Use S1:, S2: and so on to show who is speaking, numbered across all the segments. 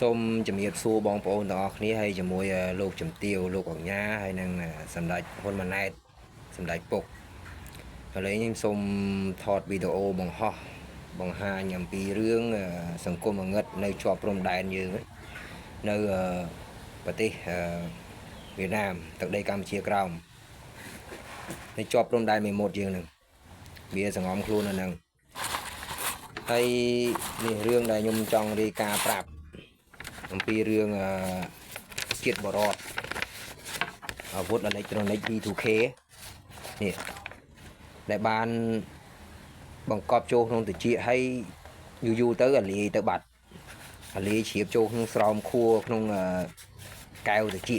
S1: សូមជំរាបសួរបងប្អូនទាំងអស់គ្នាហើយជាមួយលោកជំទាវលោកអង្ញាហើយនឹងសម្ដេចហ៊ុនម៉ាណែតសម្ដេចពុកឥឡូវនេះសូមថតវីដេអូបង្ហាញអំពីរឿងសង្គមងឹតនៅជាប់ព្រំដែនយើងនៅប្រទេសវៀតណាមទឹកដីកម្ពុជាក្រោមនៅជាប់ព្រំដែនមេមត់យើងនឹងវាសង្ងំខ្លួននៅនឹងហើយនេះរឿងដែលខ្ញុំចង់រាយការណ៍ប្រាប់អំពីរឿងជាតិបរតអាវុធអេឡិចត្រូនិក V2K នេះដែលបានបង្កប់ចូលក្នុងតិចហើយយូរទៅអាលាយទៅបាត់អាលាយជ្រាបចូលក្នុងស្រោមខួរក្នុងកែវតិច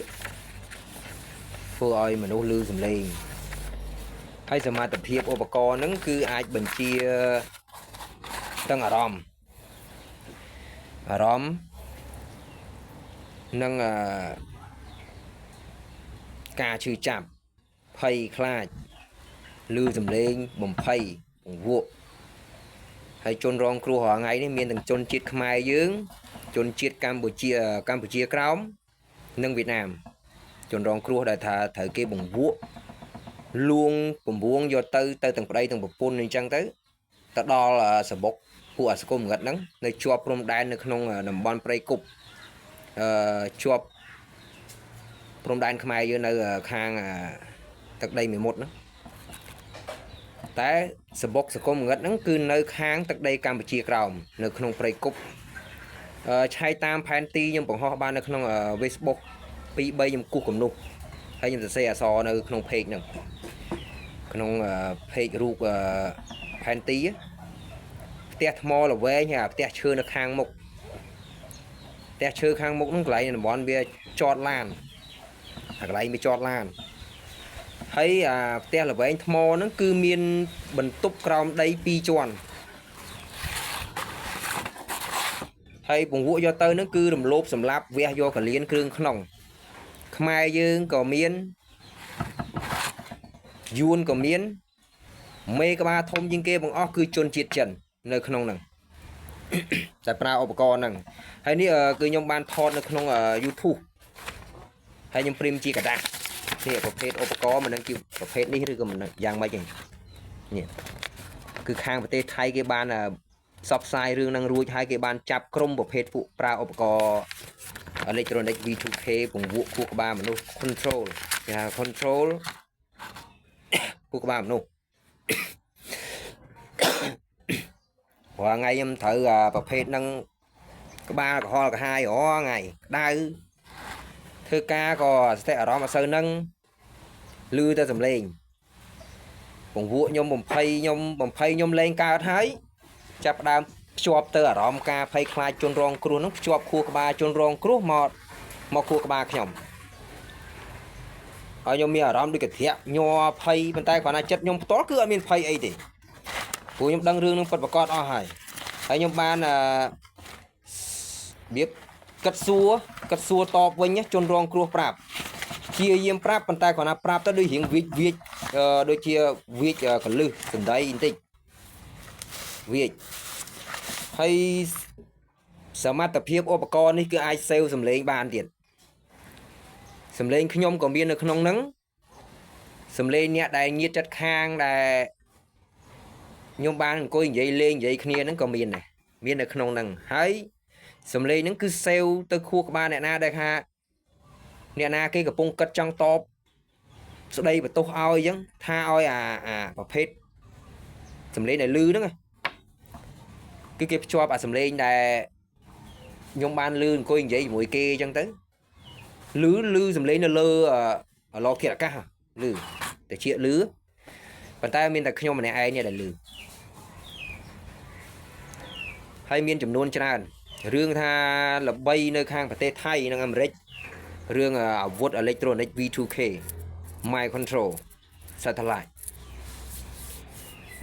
S1: ធ្វើឲ្យមនុស្សលឺសំឡេងហើយសមត្ថភាពឧបករណ៍ហ្នឹងគឺអាចបញ្ជាទាំងអារម្មណ៍និងការឈឺចាប់ភ័យខ្លាចឮសំឡេងបំភ័យពង្វក់ហើយជនរងគ្រោះរាល់ថ្ងៃនេះមានទាំងជនជាតិខ្មែរយើងជនជាតិកម្ពុជាក្រោមនិងវៀតណាមជនរងគ្រោះដែលថាត្រូវគេបង្វក់លួងពំពួងយកទៅទាំងប្តីទាំងប្រពន្ធអញ្ចឹងទៅដល់សបុកពួកអាសកុមងឹតហ្នឹងនៅជាប់ព្រំដែននៅក្នុងតំបន់ព្រៃគុបជាប់ព្រំដែនខ្មែរយើងនៅខាងទឹកដីមេមត់ហ្នឹងតែសបុកសកុមងឹតហ្នឹងគឺនៅខាងទឹកដីកម្ពុជាក្រោមនៅក្នុងព្រៃគុបឆែកតាមផែនទីខ្ញុំបង្ហោះបាននៅក្នុង Facebook 2-3ខ្ញុំគូសគំនុះហើយខ្ញុំសរសេរអក្សរនៅក្នុង page ហ្នឹងក្នុង page រូបផែនទីផ្ទះថ្មល្វែងហើយផ្ទះឈើនៅខាងមុខផ្ទះឈើខាងមុខហ្នឹងកន្លែងតំបន់វាចតឡានកន្លែងវាចតឡានហើយផ្ទះល្វែងថ្មហ្នឹងគឺមានបន្ទប់ក្រោមដី2ជាន់ហើយពង្វក់យកទៅហ្នឹងគឺរំលោភសម្លាប់វះយកកលៀនគ្រឿងក្នុងខ្មែរយើងក៏មានយួនក៏មានមេក្បាលធំជាងគេបង្អស់គឺជនជាតិចិននៅក្នុងហ្នឹងតែប្រើឧបករណ៍ហ្នឹងហើយនេះគឺខ្ញុំបានថតនៅក្នុង YouTube ហើយខ្ញុំព្រីមជាกระดาษនេះប្រភេទឧបករណ៍មិនដឹងជាប្រភេទនេះឬក៏មិនយ៉ាងម៉េចទេនេះគឺខាងប្រទេសថៃគេបានផ្សព្វផ្សាយរឿងហ្នឹងរួចហើយគេបានចាប់ក្រុមប្រភេទពួកប្រើឧបករណ៍ Electronic V2K ពង្វក់ខួរក្បាលមនុស្ស control គេហៅ control ខួរក្បាលមនុស្សរាល់ថ្ងៃខ្ញុំត្រូវប្រភេទហ្នឹងក្បាលក្រហល់កាហាយរាល់ថ្ងៃក្តៅធ្វើការក៏ស្ថិតអារម្មណ៍អត់សូវនឹងឮតែសំឡេងពង្វក់ខ្ញុំបំភ័យខ្ញុំលែងកើតហើយចាប់ផ្ដើមភ្ជាប់ទៅអារម្មណ៍ការភ័យខ្លាចជនរងគ្រោះហ្នឹងភ្ជាប់ខួរក្បាលជនរងគ្រោះមកខួរក្បាលខ្ញុំហើយខ្ញុំមានអារម្មណ៍ដូចកធាក់ញ័រភ័យប៉ុន្តែគ្រាន់តែចិត្តខ្ញុំផ្ទាល់គឺអត់មានភ័យអីទេព្រោះខ្ញុំដឹងរឿងនឹងពិតប្រាកដអស់ហើយខ្ញុំបានរបៀបកាត់សួរតបវិញជនរងគ្រោះប្រាប់ជាយាមប្រាប់ប៉ុន្តែគ្រាន់តែប្រាប់ទៅដូចរៀងវាចដូចជាវាចកលឹះសំដីបន្តិចវាចហើយសមត្ថភាពឧបករណ៍នេះគឺអាចសេវសំឡេងបានទៀតសំឡេងខ្ញុំក៏មាននៅក្នុងហ្នឹងសំឡេងអ្នកដែលញៀតចិត្តខាងដែលខ្ញុំបានអង្គុយនិយាយលេងនិយាយគ្នាហ្នឹងក៏មានដែរមាននៅក្នុងហ្នឹងហើយសំឡេងហ្នឹងគឺសេវទៅខួរក្បាលអ្នកណាដែលថាអ្នកណាគេកំពុងគិតចង់តបស្ដីបន្ទោសឲ្យអញ្ចឹងថាឲ្យអាប្រភេទសំឡេងដែលលឺហ្នឹងគឺគេភ្ជាប់អាសំឡេងដែលខ្ញុំបានលឺអង្គុយនិយាយជាមួយគេអញ្ចឹងទៅលឺសំឡេងនៅលើឡោធាតុអាកាសលឺតែជាលឺប៉ុន្តែមានតែខ្ញុំម្នាក់ឯងដែលលឺហើយមានចំនួនច្រើនរឿងថាល្បីនៅខាងប្រទេសថៃនិងអាមេរិករឿងអាវុធ Electronic V2K Mind Control Satellite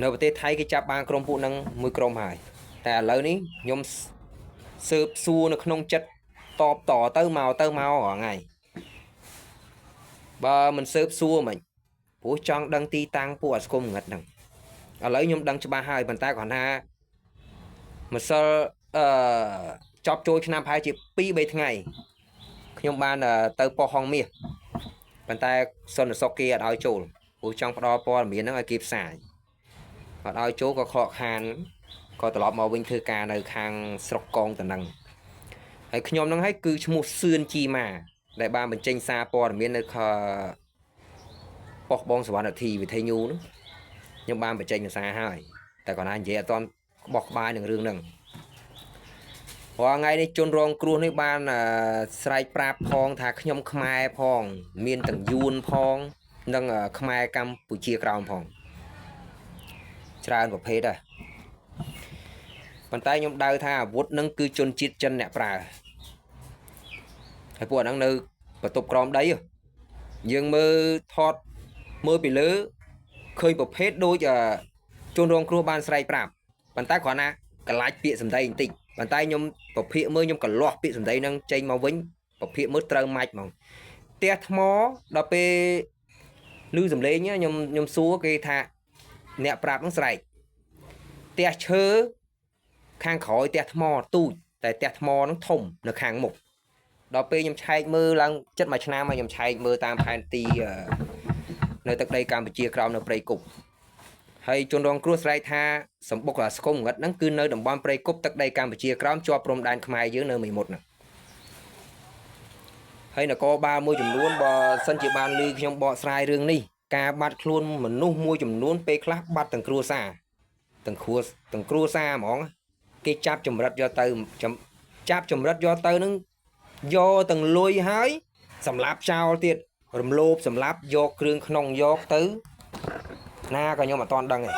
S1: នៅប្រទេសថៃគេចាប់បានក្រុមពួកហ្នឹងមួយក្រុមហើយតែឥឡូវនេះខ្ញុំស៊ើបសួរនៅក្នុងចិត្តតបតទៅមករាល់ថ្ងៃបើមិនស៊ើបសួរមិនព្រោះចង់ដឹងទីតាំងពួកអាសកុមងឹតហ្នឹងឥឡូវខ្ញុំដឹងច្បាស់ហើយប៉ុន្តែគ្រាន់ថាម្សិល ចប់ចូលឆ្នាំប្រហែលជា2 3ថ្ងៃខ្ញុំបានទៅប៉ុស្តិ៍ហងមាសប៉ុន្តែសន្តិសុខគេអត់ឲ្យចូលព្រោះចង់ផ្ដល់ព័ត៌មានហ្នឹងឲ្យគេផ្សាយអត់ឲ្យចូលក៏ខកខានក៏ត្រឡប់មកវិញធ្វើការនៅខាងស្រុកកងតំណឹងហើយខ្ញុំហ្នឹងហើយគឺឈ្មោះសឿនជីម៉ាដែលបានបញ្ចេញសារព័ត៌មាននៅប៉ុស្តិ៍បងសវណ្ណធីវិទ្យុនោះខ្ញុំបានបញ្ចេញសារហើយតែគាត់ណានិយាយអត់ទាន់ក្បោះក្បាយនឹងរឿងហ្នឹងរាល់ថ្ងៃនេះជនរងគ្រោះនេះបានស្រែកប្រាប់ផងថាខ្ញុំខ្មែរផងមានទាំងយួនផងនិងខ្មែរកម្ពុជាក្រោមផងច្រើនប្រភេទដែរប៉ុន្តែខ្ញុំដៅថាអាវុធនឹងគឺជនជាតិចិនអ្នកប្រើហើយពួកហ្នឹងនៅបន្ទប់ក្រោមដីយើងមើលថតមើលពីលើឃើញប្រភេទដូចជនរងគ្រោះបានស្រែកប្រាប់ប៉ុន្តែគ្រាន់ណាកលាច់ពាក្យសម្ដីបន្តិចប៉ុន្តែខ្ញុំប្រភេទមើលខ្ញុំក៏លាស់ពាក្យសម្ដីហ្នឹងចេញមកវិញប្រភេទមើលត្រូវម៉ាច់ហ្មងផ្ទះថ្មដល់ពេលឮសំឡេងខ្ញុំសួរគេថាអ្នកប្រាប់ហ្នឹងស្រែកផ្ទះឈើខាងក្រោយផ្ទះថ្មទូចតែផ្ទះថ្មហ្នឹងធំនៅខាងមុខដល់ពេលខ្ញុំឆែកមើលឡើងចិត្តមួយឆ្នាំហើយខ្ញុំឆែកមើលតាមផែនទីនៅទឹកដីកម្ពុជាក្រោមនៅព្រៃគុកហើយជនរងគ្រោះស្រែកថាសម្បុកស្គមងឹតហ្នឹងគឺនៅតំបន់ព្រៃគុកទឹកដីកម្ពុជាក្រោមជាប់ព្រំដែនខ្មែរយើងនៅមីមុតហ្នឹងហើយនគរបាលមួយចំនួនបើសិនជាបានឮខ្ញុំបកស្រាយរឿងនេះការបាត់ខ្លួនមនុស្សមួយចំនួនពេលខ្លះបាត់ទាំងគ្រួសារទាំងគ្រួសារហ្មងគេចាប់ចម្រិតយកទៅចាប់ចម្រិតយកទៅនឹងយកទាំងលុយហើយសម្លាប់ចោលទៀតរំលោភសម្លាប់យកគ្រឿងក្នុងយកទៅណាក៏ខ្ញុំអត់ទាន់ដឹងទេ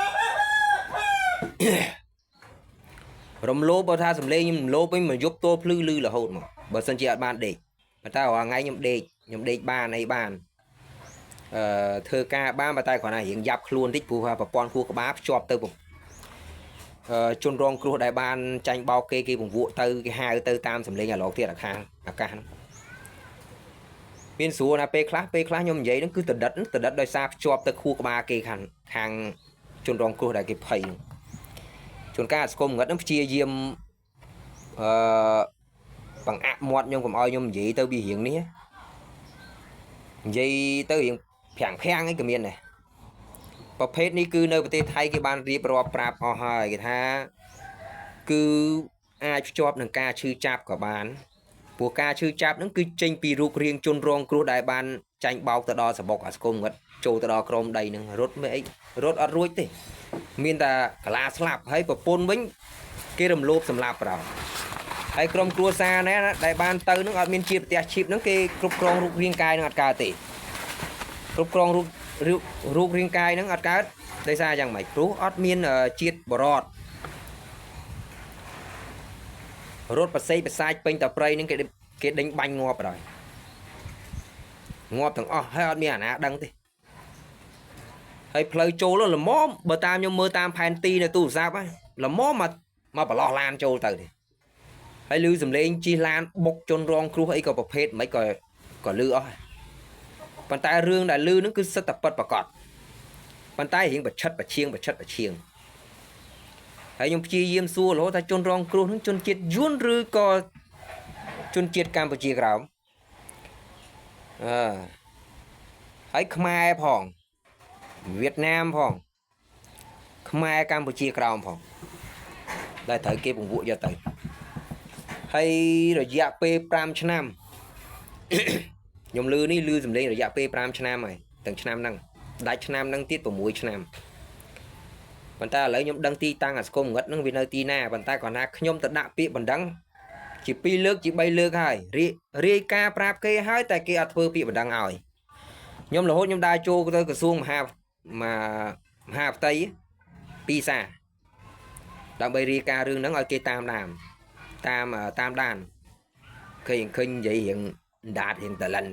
S1: រំលោភបើថាសម្លេងខ្ញុំរំលោភវិញមកយប់តោភ្លឺលឺរហូតមកបើសិនជាអត់បានដេកប៉ុន្តែរាល់ថ្ងៃខ្ញុំដេកបានអីបានធ្វើការបានប៉ុន្តែគ្រាន់តែរៀងយ៉ាប់ខ្លួនតិចព្រោះប្រព័ន្ធខួរក្បាលភ្ជាប់ទៅជនរងគ្រោះដែលបានចាញ់បោកគេពង្វក់ទៅគេហៅទៅតាមសម្លេងអាឡូទៀតអាខាងអាកាសហ្នឹងមានស្រួលណាពេលខ្លះខ្ញុំនិយាយហ្នឹងគឺតដិតដោយសារភ្ជាប់ទៅខួរក្បាលគេខាងជនរងគ្រោះដែលគេភ័យជួនកាលស្គមងឹតហ្នឹងព្យាយាមបង្អាក់មាត់ខ្ញុំកុំឲ្យខ្ញុំនិយាយទៅពីរឿងនេះនិយាយទៅរឿងប្រាំងអីក៏មានដែរប្រភេទនេះគឺនៅប្រទេសថៃគេបានរៀបរាប់ប្រាប់អស់ហើយគេថាគឺអាចភ្ជាប់នឹងការឈឺចាប់ក៏បានព្រោះការឈឺចាប់ហ្នឹងគឺចេញពីរូបរាងជនរងគ្រោះដែលបានចាញ់បោកទៅដល់សបុកអាស្គមងឹតចូលទៅដល់ក្រោមដីហ្នឹងរត់មិនអីរត់អត់រួចទេមានតែកាឡាស្លាប់ហើយប្រពន្ធវិញគេរំលោភសម្លាប់ប្រោហើយក្រុមគ្រួសារណាដែលបានទៅហ្នឹងអត់មានជាប្រទេសឈីបហ្នឹងគេគ្រប់គ្រងរូបរាងកាយហ្នឹងអត់កើតទេគ្រប់គ្រងរូបរាងកាយហ្នឹងអត់កើតដោយសារយ៉ាងម៉េចព្រោះអត់មានជាតិបរតរត់ប្រសេកប្រសាចពេញតែព្រៃហ្នឹងគេដេញបាញ់ងាប់បណ្ដោយងាប់ទាំងអស់ហើយអត់មានអាណាដឹងទេហើយផ្លូវចូលល្មមបើតាមខ្ញុំមើលតាមផែនទីនៅទូរស័ព្ទហ្នឹងល្មមមកប្រឡោះឡានចូលទៅទេហើយឮសំឡេងជិះឡានបុកជនរងគ្រោះអីក៏ប្រភេទមិនក៏ឮអស់ប៉ុន្តែរឿងដែលឮហ្នឹងគឺសិតតែពិតប្រកបប៉ុន្តែរៀងប្រឆិតប្រឈៀងហើយខ្ញុំព្យាយាមសួររហូតថាជនរងគ្រោះហ្នឹងជនជាតិយួនឬក៏ជនជាតិកម្ពុជាក្រោមហើយខ្មែរផងវៀតណាមផងខ្មែរកម្ពុជាក្រោមផងដែលត្រូវគេពង្វក់យកទៅហើយរយៈពេល5ឆ្នាំខ្ញុំឮសំឡេងរយៈពេល5ឆ្នាំហើយទាំងឆ្នាំហ្នឹងដាច់ឆ្នាំហ្នឹងទៀត6ឆ្នាំប៉ុន្តែឥឡូវខ្ញុំដឹងទីតាំងអាស្គមងឹតហ្នឹងវានៅទីណាប៉ុន្តែគាត់ថាខ្ញុំទៅដាក់ពាក្យបណ្ដឹងជា2លើកជា3លើកហើយរាយការណ៍ប្រាប់គេហើយតែគេអត់ធ្វើពាក្យបណ្ដឹងឲ្យខ្ញុំរហូតខ្ញុំដើរចូលទៅក្រសួងមហាផ្ទៃ2សារដើម្បីរាយការណ៍រឿងហ្នឹងឲ្យគេតាមដានឃើញនិយាយរឿងដាតរឿងតលិន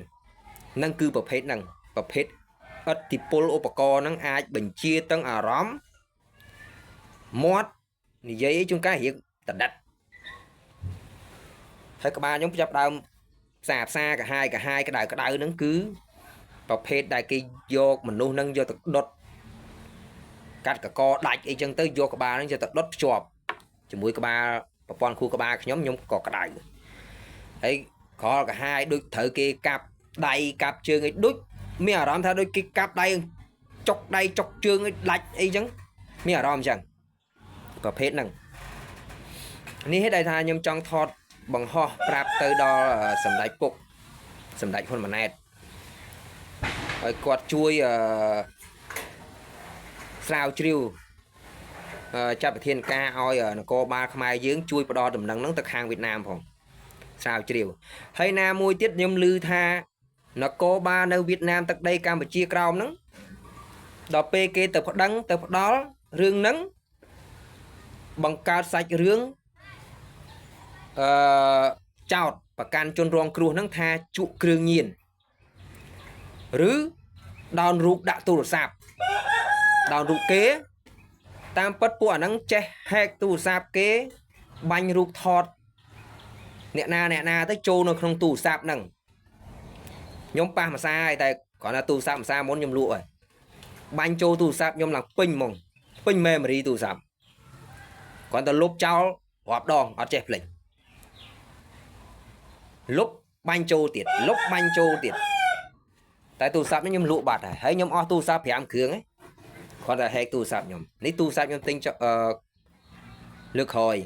S1: ហ្នឹងគឺប្រភេទហ្នឹងប្រភេទឥទ្ធិពលឧបករណ៍ហ្នឹងអាចបញ្ជាទាំងអារម្មណ៍មាត់និយាយជួនកាលរៀងតដិតហើយក្បាលខ្ញុំចាប់ដើមផ្សាកាហាយក្តៅហ្នឹងគឺប្រភេទដែលគេយកមនុស្សហ្នឹងយកទៅដុតកាត់កកដាច់អីចឹងទៅយកក្បាលហ្នឹងយកទៅដុតភ្ជាប់ជាមួយក្បាល ប្រព័ន្ធខួរក្បាលខ្ញុំក៏ក្តៅហើយក៏កាហាយដូចត្រូវគេកាប់ដៃកាប់ជើងឲ្យដូចមានអារម្មណ៍ថាដូចគេកាប់ដៃចុកដៃចុកជើងឲ្យដាច់អីចឹងមានអារម្មណ៍អញ្ចឹងប្រភេទហ្នឹងនេះហេតុដែលថាខ្ញុំចង់ថតបង្ហោះប្រាប់ទៅដល់សម្ដេចពុកសម្ដេចហ៊ុនម៉ាណែតឲ្យគាត់ជួយស្រាវជ្រាវចាត់វិធានការឲ្យនគរបាលខ្មែរយើងជួយផ្ដល់ដំណឹងហ្នឹងទៅខាងវៀតណាមផងស្រាវជ្រាវហើយណាមួយទៀតខ្ញុំឮថានគរបាលនៅវៀតណាមទឹកដីកម្ពុជាក្រោមហ្នឹងដល់ពេលគេទៅប្តឹងទៅផ្ដល់រឿងហ្នឹងបង្កើតសាច់រឿងចោតប្រកាន់ជនរងគ្រោះហ្នឹងថាជក់គ្រឿងញៀនឬដោនរូបដាក់ទូរស័ព្ទដោនរូបគេតាមពិតពួកអាហ្នឹងចេះហែកទូរស័ព្ទគេបាញ់រូបថតអ្នកណាទៅចូលនៅក្នុងទូរស័ព្ទហ្នឹងខ្ញុំប៉ះម្សាហើយតែគ្រាន់តែទូរស័ព្ទម្សាមុនខ្ញុំលក់ហើយបាញ់ចូលទូរស័ព្ទខ្ញុំឡើងពេញហ្មងពេញ memory ទូរស័ព្ទគ្រាន់តែលុបចោលរាប់ដងអត់ចេះភ្លេចលុបបាញ់ចូលទៀតលុបបាញ់ចូលទៀតតែទូរស័ព្ទនេះខ្ញុំលក់បាត់ហើយខ្ញុំអស់ទូរស័ព្ទ5គ្រឿងឯងគ្រាន់តែហែកទូរស័ព្ទខ្ញុំនេះទូរស័ព្ទខ្ញុំទិញលើកក្រោយ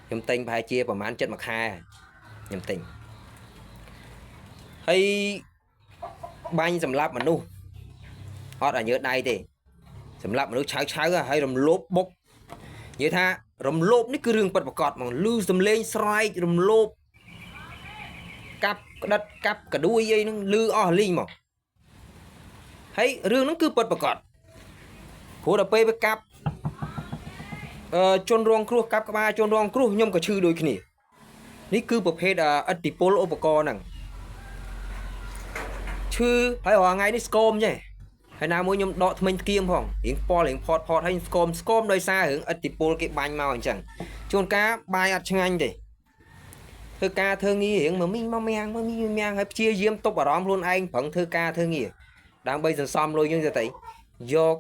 S1: ខ្ញុំទិញប្រហែលជាប្រហែល7មួយខែខ្ញុំទិញហើយបាញ់សម្លាប់មនុស្សអត់ឲ្យញើដៃទេសម្លាប់មនុស្សឆៅហើយរំលោភបុកនិយាយថារំលោភនេះគឺរឿងពិតប្រាកដហ្មងឮសំឡេងស្រែករំលោភកាប់ក្តិតកាប់កដួយអីហ្នឹងឮអស់លីងមកហើយរឿងហ្នឹងគឺពិតប្រាកដព្រោះដល់ពេលវាកាប់ជនរងគ្រោះកាប់ក្បាលជនរងគ្រោះខ្ញុំក៏ឈឺដូចគ្នានេះគឺប្រភេទឥទ្ធិពលឧបករណ៍ហ្នឹងឈឺហើយរាល់ថ្ងៃនេះស្គមចេះហើយណាមួយខ្ញុំដកថ្មិញគៀងផងរៀងប៉លរៀងផតហើយស្គមដោយសាររឿងឥទ្ធិពលគេបាញ់មកអញ្ចឹងជួនកាលបាយអត់ឆ្ងាញ់ទេធ្វើការធ្វើងាររៀងមកមីងហើយព្យាយាមទប់អារម្មណ៍ខ្លួនឯងប្រឹងធ្វើការធ្វើងារដើម្បីសន្សំលុយយើងទៅយក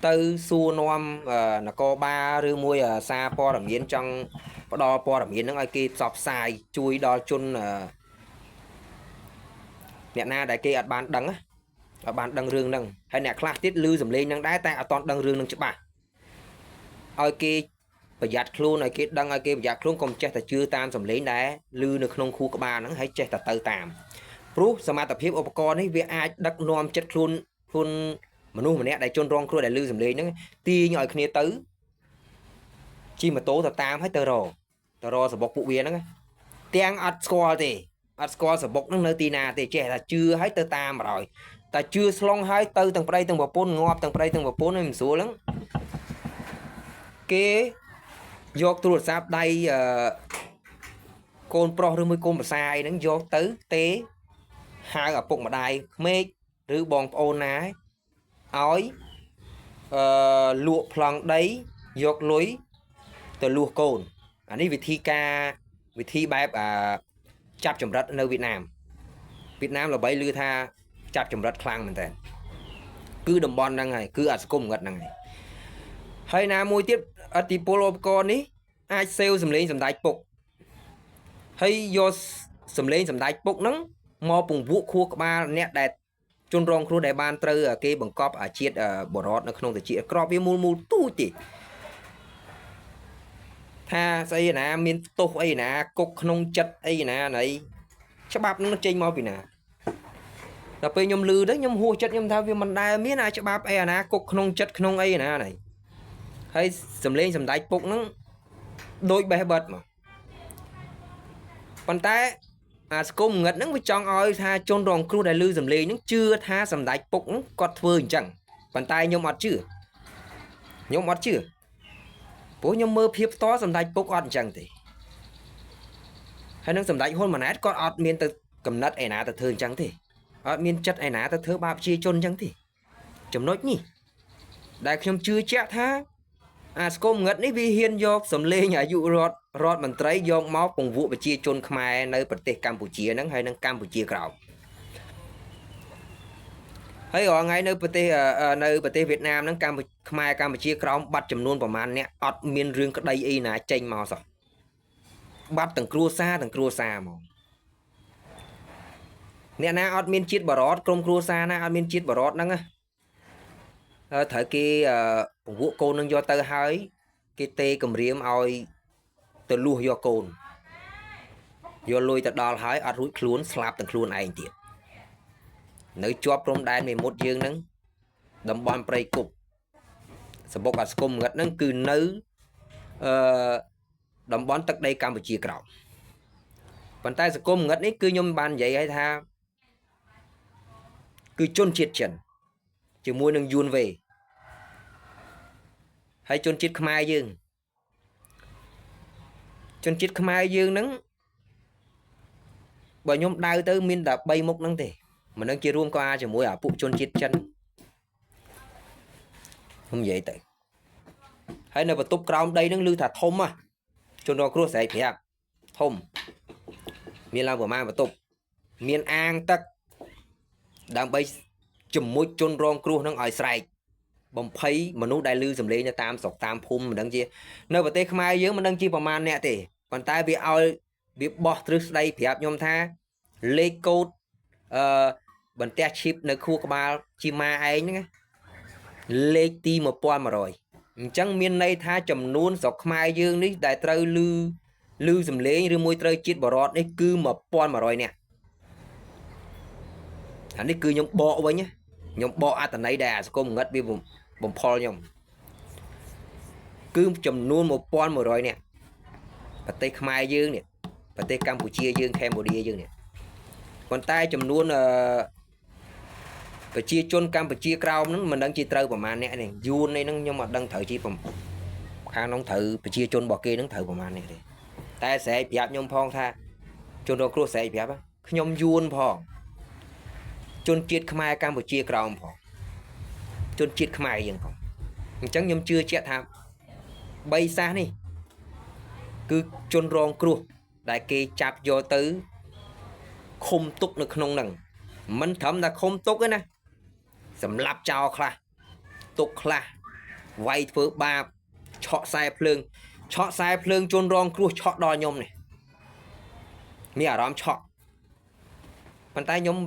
S1: ទៅសួរនាំនគរបាលឬមួយសារព័ត៌មានចង់ផ្ដល់ព័ត៌មានហ្នឹងឲ្យគេផ្សព្វផ្សាយជួយដល់ជនអ្នកណាដែលគេអត់បានដឹងអត់បានដឹងរឿងហ្នឹងហើយអ្នកខ្លះទៀតឮសំឡេងហ្នឹងដែរតែអត់តន់ដឹងរឿងហ្នឹងច្បាស់ឲ្យគេប្រយ័ត្នខ្លួនឲ្យគេដឹងឲ្យគេប្រយ័ត្នខ្លួនកុំចេះតែជឿតាមសំឡេងដែរឮនៅក្នុងខួរក្បាលហ្នឹងហើយចេះតែទៅតាមព្រោះសមត្ថភាពឧបករណ៍នេះវាអាចដឹកនាំចិត្តខ្លួនមនុស្សម្នាក់ដែលជនរងគ្រោះដែលឮសំឡេងហ្នឹងទាញឲ្យគ្នាទៅជិះម៉ូតូទៅតាមហើយទៅរសបុកពួកវាហ្នឹងទាំងអត់ស្គាល់ទេអត់ស្គាល់សបុកហ្នឹងនៅទីណាទេចេះតែជឿហើយទៅតាមបរយតែជឿស្លងហើយទៅទាំងប្តីទាំងប្រពន្ធងាប់ទាំងប្តីទាំងប្រពន្ធមិនស្រួលហ្នឹងគេយកទូរស័ព្ទដៃកូនប្រុសឬមួយកូនប្រសាអីហ្នឹងយកទៅទេហៅឪពុកម្ដាយក្មេកឬបងប្អូនណាឲ្យលក់ប្លង់ដីយកលុយទៅលួសកូនអានេះវិធីបែបចាប់ចម្រិតនៅវៀតណាមល្បីឮថាចាប់ចម្រិតខ្លាំងមែនតើគឺតំបន់ហ្នឹងហើយគឺអាសង្គមងឹតហ្នឹងហើយណាមួយទៀតឥទ្ធិពលឧបករណ៍នេះអាចសេវសម្លេងសម្ដេចពុកហើយយកសម្លេងសម្ដេចពុកហ្នឹងមកពង្វក់ខួរក្បាលអ្នកដែលជនរងគ្រោះដែលបានត្រូវគេបង្កប់អាជាតិបរតនៅក្នុងតិចក្របវាមូលទូចទេថាស្អីណាមានទោសអីណាគុកក្នុងចិត្តអីណាណៃច្បាប់នឹងចេញមកពីណាដល់ពេលខ្ញុំឮទៅខ្ញុំហួសចិត្តខ្ញុំថាវាមិនដែលមានច្បាប់អីណាគុកក្នុងចិត្តក្នុងអីណាណៃហើយសំលេងសម្ដេចពុកហ្នឹងដូចបេះបិទមកប៉ុន្តែអាសង្គមងឹតហ្នឹងវាចង់ឲ្យថាជនរងគ្រោះដែលឮសំលេងហ្នឹងជឿថាសម្ដេចពុកហ្នឹងគាត់ធ្វើអញ្ចឹងប៉ុន្តែខ្ញុំអត់ជឿព្រោះខ្ញុំមើលភាពផ្ទាល់សម្ដេចពុកអត់អញ្ចឹងទេហើយនឹងសម្ដេចហ៊ុនម៉ាណែតគាត់អត់មានទៅកំណត់ឯណាទៅធ្វើអញ្ចឹងទេអត់មានចិត្តឯណាទៅធ្វើបាបប្រជាជនអញ្ចឹងទេចំណុចនេះដែលខ្ញុំជឿជាក់ថាអាសង្គមងឹតនេះវាហ៊ានយកសម្លេងអាយុរដ្ឋមន្ត្រីយកមកពង្វក់ប្រជាជនខ្មែរនៅប្រទេសកម្ពុជាហ្នឹងហើយនឹងកម្ពុជាក្រោម ហើយរាល់ថ្ងៃនៅប្រទេសវៀតណាមហ្នឹងខ្មែរកម្ពុជាក្រោមបាត់ចំនួនប្រមាណអ្នកអត់មានរឿងក្តីអីណាចេញមកសោះបាត់ទាំងគ្រួសារហ្មងអ្នកណាអត់មានជាតិបរតក្រុមគ្រួសារណាអត់មានជាតិបរតហ្នឹងត្រូវគេពង្ពួកកូននឹងយកទៅហើយគេទេគម្រាមឲ្យទៅលួសយកកូនយកលុយទៅដល់ហើយអត់រួចខ្លួនស្លាប់ទាំងខ្លួនឯងទៀតនៅជាប់ព្រំដែនមេមត់យើងហ្នឹងតំបន់ព្រៃគុកសម្បុកអាស្គុំងឹតហ្នឹងគឺនៅតំបន់ទឹកដីកម្ពុជាក្រោមប៉ុន្តែសង្គមងឹតនេះគឺខ្ញុំបាននិយាយឲ្យថាគឺជនជាតិចិនជាមួយនឹងយួនវេហើយជនជាតិខ្មែរយើងហ្នឹងបើខ្ញុំដៅទៅមានតែ3មុខហ្នឹងទេមិនដឹងជារួមក៏អាចជាមួយអាពួកជនជាតិចិនខ្ញុំនិយាយទៅហើយនៅបន្ទប់ក្រោមដីហ្នឹងឮថាធំជនរងគ្រោះស្រែកប្រាប់ធំមានឡើងប្រមាណបន្ទប់មានអាងទឹកដើម្បីជំនួយជនរងគ្រោះនឹងឲ្យស្រែកបំភ័យមនុស្សដែលឮសំឡេងនៅតាមស្រុកតាមភូមិមិនដឹងជានៅប្រទេសខ្មែរយើងមិនដឹងជាប្រមាណអ្នកទេប៉ុន្តែវាឲ្យវាបោះទ្រឹស្ដីប្រាប់ខ្ញុំថាលេខកូដបន្ទះឈីបនៅខួរក្បាលជីម៉ាឯងហ្នឹងលេខទី1100អញ្ចឹងមានន័យថាចំនួនស្រុកខ្មែរយើងនេះដែលត្រូវឮសំឡេងឬមួយត្រូវជាតិបរតនេះគឺ1100នាក់អានេះគឺខ្ញុំបកវិញខ្ញុំបកអត្តន័យដែលអាសង្គមងឹតវាបំផុលខ្ញុំគឺចំនួន1100នាក់ប្រទេសខ្មែរយើងនេះប្រទេសកម្ពុជាយើងកម្ពុជាយើងនេះប៉ុន្តែចំនួនប្រជាជនកម្ពុជាក្រោមហ្នឹងមិនដឹងជាត្រូវប្រមាណអ្នកនេះយួននេះហ្នឹងខ្ញុំអត់ដឹងត្រូវជាខាងនោះត្រូវប្រជាជនរបស់គេហ្នឹងត្រូវប្រមាណអ្នកទេតែស្រែកប្រាប់ខ្ញុំផងថាជនរងគ្រោះស្រែកប្រាប់ខ្ញុំយួនផងជនជាតិខ្មែរកម្ពុជាក្រោមផងជនជាតិខ្មែរយើងផងអញ្ចឹងខ្ញុំជឿជាក់ថា3សាសនេះគឺជនរងគ្រោះដែលគេចាប់យកទៅឃុំទុកនៅក្នុងហ្នឹងមិនត្រឹមតែឃុំទុកទេណាសម្លាប់ចោលខ្លះទុកខ្លះវាយធ្វើបាបឆក់ខ្សែភ្លើងជនរងគ្រោះឆក់ដល់ខ្ញុំនេះមានអារម្មណ៍ឆក់ប៉ុន្តែខ្ញុំ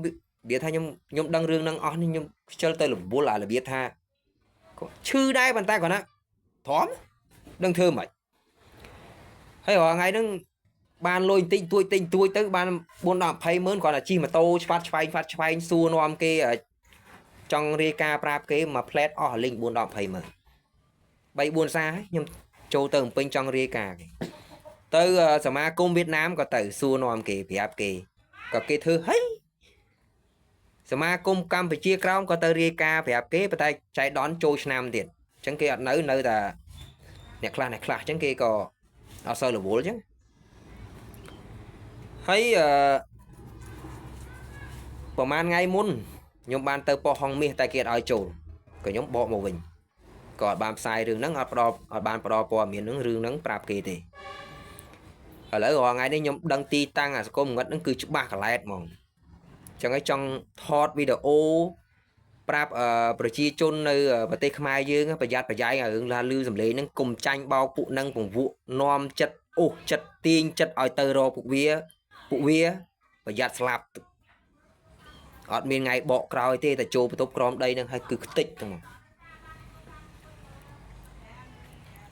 S1: វាថាខ្ញុំដឹងរឿងហ្នឹងអស់នេះខ្ញុំខ្ជិលទៅរវល់អារបៀបថាឈឺដែរប៉ុន្តែគាត់ណាធំដឹងធ្វើមិនហើយរាល់ថ្ងៃហ្នឹងបានលុយបន្តិចទួយទៅបាន4ដល់20ម៉ឺនគាត់តែជិះម៉ូតូឆ្វាត់ឆ្វែងសួរនាំគេចង់រាយការប្រាប់គេមកផ្លែតអស់លីង4ដល់20ម៉ឺន3 4សារខ្ញុំចូលទៅពេញចង់រាយការគេទៅសមាគមវៀតណាមក៏ទៅសួរនាំគេប្រាប់គេក៏គេធ្វើហីសមាគមកម្ពុជាក្រោមក៏ទៅរាយការប្រាប់គេប៉ុន្តែចៃដន្យចូលឆ្នាំទៀតអញ្ចឹងគេអត់នៅតែអ្នកខ្លះអញ្ចឹងគេក៏អត់សូវរវល់អញ្ចឹងហើយប្រហែលថ្ងៃមុនខ្ញុំបានទៅប៉ុស្តិ៍ហងមាសតែគេអត់ឲ្យចូលក៏ខ្ញុំបកមកវិញក៏អត់បានផ្សាយរឿងហ្នឹងអត់បានផ្ដល់ព័ត៌មានហ្នឹងរឿងហ្នឹងប្រាប់គេទេឥឡូវរាល់ថ្ងៃនេះខ្ញុំដឹងទីតាំងអាសង្គមងឹតហ្នឹងគឺច្បាស់កឡែតហ្មងចឹងហើយចង់ថតវីដេអូប្រាប់ប្រជាជននៅប្រទេសខ្មែរយើងប្រយ័ត្នប្រយែងរឿងឮសំឡេងហ្នឹងកុំចាញ់បោកពួកហ្នឹងពង្វក់នាំចិត្តអូសចិត្តទាញចិត្តឲ្យទៅរកពួកវាប្រយ័ត្នស្លាប់អត់មានថ្ងៃបកក្រោយទេតែចូលបន្ទប់ក្រោមដីហ្នឹងហើយគឺខ្ទេចហ្នឹង